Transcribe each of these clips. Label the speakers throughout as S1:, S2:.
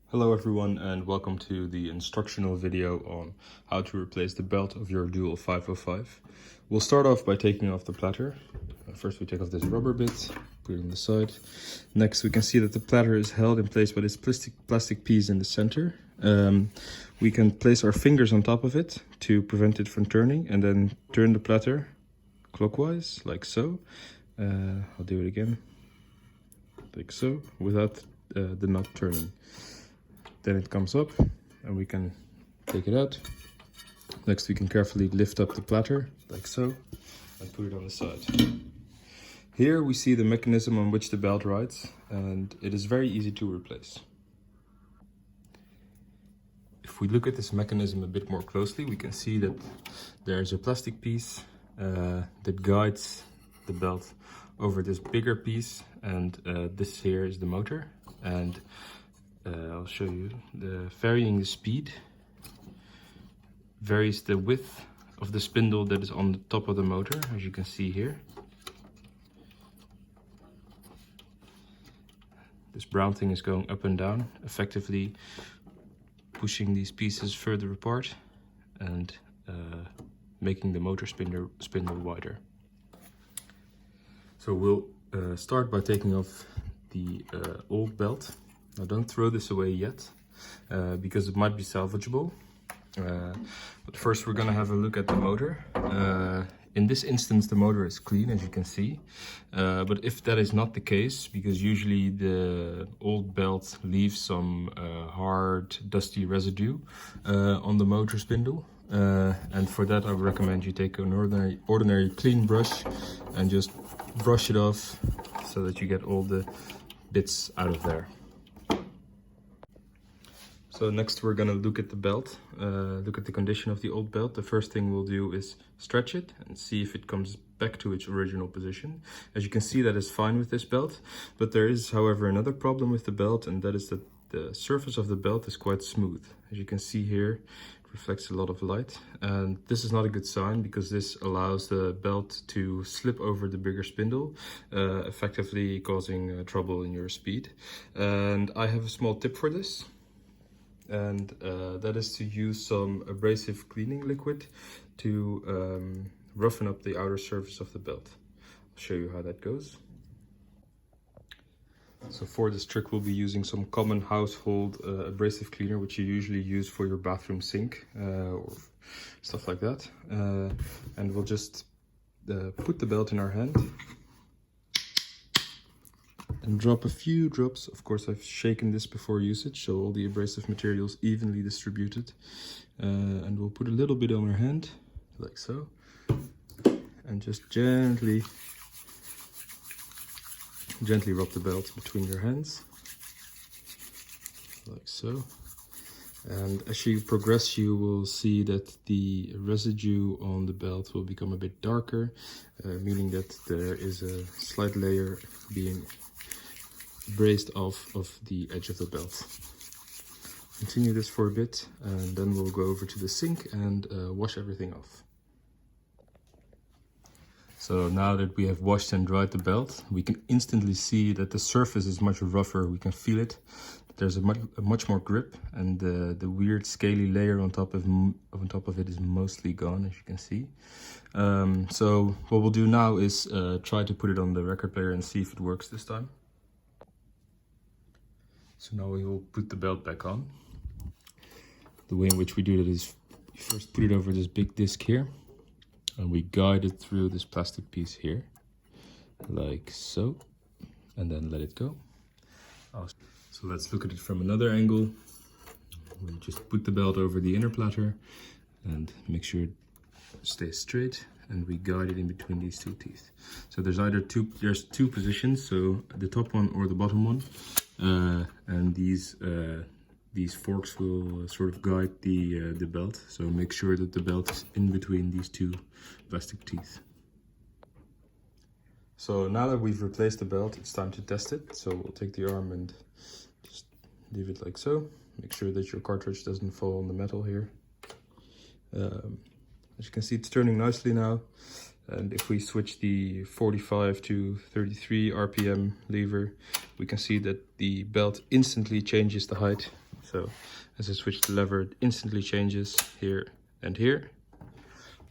S1: Hello everyone and welcome to the instructional video on how to replace the belt of your Dual 505. We'll start off by taking off the platter. First we take off this rubber bit, put it on the side. Next we can see that the platter is held in place by this plastic piece in the center. We can place our fingers on top of it to prevent it from turning and then turn the platter clockwise like so. I'll do it again, like so, without the knot turning. Then it comes up and we can take it out. Next we can carefully lift up the platter like so and put it on the side. Here we see the mechanism on which the belt rides, and it is very easy to replace. If we look at this mechanism a bit more closely, we can see that there's a plastic piece that guides the belt over this bigger piece, and this here is the motor. And I'll show you. Varying the speed varies the width of the spindle that is on the top of the motor, as you can see here. This brown thing is going up and down, effectively pushing these pieces further apart and making the motor spindle wider. So we'll start by taking off the old belt. Now don't throw this away yet, because it might be salvageable. But first we're gonna have a look at the motor. In this instance the motor is clean, as you can see. But if that is not the case, because usually the old belt leaves some hard, dusty residue on the motor spindle. And for that I would recommend you take an ordinary clean brush and just brush it off so that you get all the bits out of there. So next we're gonna look at the belt, look at the condition of the old belt. The first thing we'll do is stretch it and see if it comes back to its original position. As you can see, that is fine with this belt, but there is, however, another problem with the belt, and that is that the surface of the belt is quite smooth. As you can see here, it reflects a lot of light, and this is not a good sign because this allows the belt to slip over the bigger spindle, effectively causing trouble in your speed. And I have a small tip for this. And that is to use some abrasive cleaning liquid to roughen up the outer surface of the belt. I'll show you how that goes. So for this trick we'll be using some common household abrasive cleaner, which you usually use for your bathroom sink or stuff like that. And we'll just put the belt in our hand and drop a few drops. Of course, I've shaken this before usage, so all the abrasive materials evenly distributed. And we'll put a little bit on our hand, like so, and just gently rub the belt between your hands, like so. And as you progress, you will see that the residue on the belt will become a bit darker, meaning that there is a slight layer being braced off of the edge of the belt. Continue this for a bit and then we'll go over to the sink and wash everything off. So now that we have washed and dried the belt, we can instantly see that the surface is much rougher. We can feel it. There's a much more grip, and the weird scaly layer on top of it is mostly gone, as you can see. So what we'll do now is try to put it on the record player and see if it works this time. So now we will put the belt back on. The way in which we do that is we first put it over this big disc here, and we guide it through this plastic piece here, like so, and then let it go. So let's look at it from another angle. We just put the belt over the inner platter and make sure it stays straight, and we guide it in between these two teeth. So there's two positions, so the top one or the bottom one. And these forks will sort of guide the belt, so make sure that the belt is in between these two plastic teeth. So now that we've replaced the belt, it's time to test it. So we'll take the arm and just leave it like so. Make sure that your cartridge doesn't fall on the metal here. As you can see, it's turning nicely now. And if we switch the 45 to 33 RPM lever, we can see that the belt instantly changes the height So as I switch the lever, it instantly changes here and here.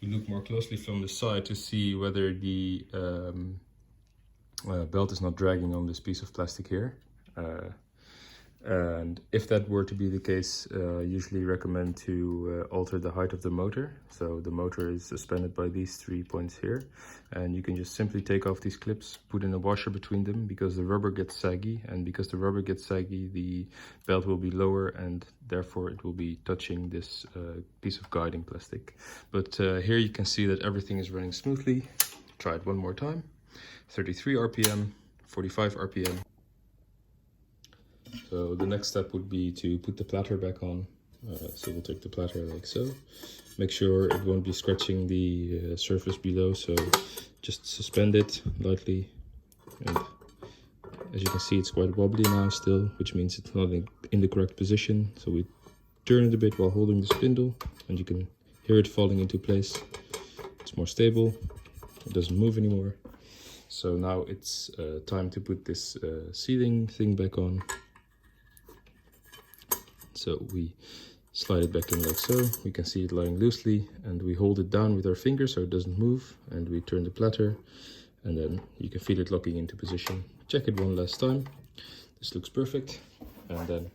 S1: We look more closely from the side to see whether the belt is not dragging on this piece of plastic here. And if that were to be the case, usually recommend to alter the height of the motor. So the motor is suspended by these 3 points here, and you can just simply take off these clips, put in a washer between them, because the rubber gets saggy, and because the rubber gets saggy, the belt will be lower and therefore it will be touching this piece of guiding plastic. But here you can see that everything is running smoothly. Try it one more time. 33 RPM, 45 RPM. So the next step would be to put the platter back on. So we'll take the platter like so. Make sure it won't be scratching the surface below, so just suspend it lightly. And as you can see, it's quite wobbly now still, which means it's not in the correct position. So we turn it a bit while holding the spindle, and you can hear it falling into place. It's more stable, it doesn't move anymore. So now it's time to put this sealing thing back on. So we slide it back in like so. We can see it lying loosely, and we hold it down with our fingers so it doesn't move, and we turn the platter, and then you can feel it locking into position. Check it one last time. This looks perfect. And then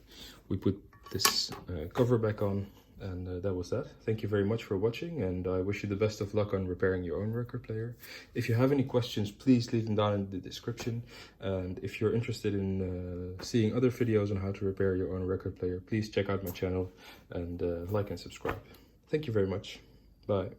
S1: we put this cover back on, and that was that. Thank you very much for watching, and I wish you the best of luck on repairing your own record player. If you have any questions, please leave them down in the description. And if you're interested in seeing other videos on how to repair your own record player, please check out my channel and like and subscribe. Thank you very much. Bye.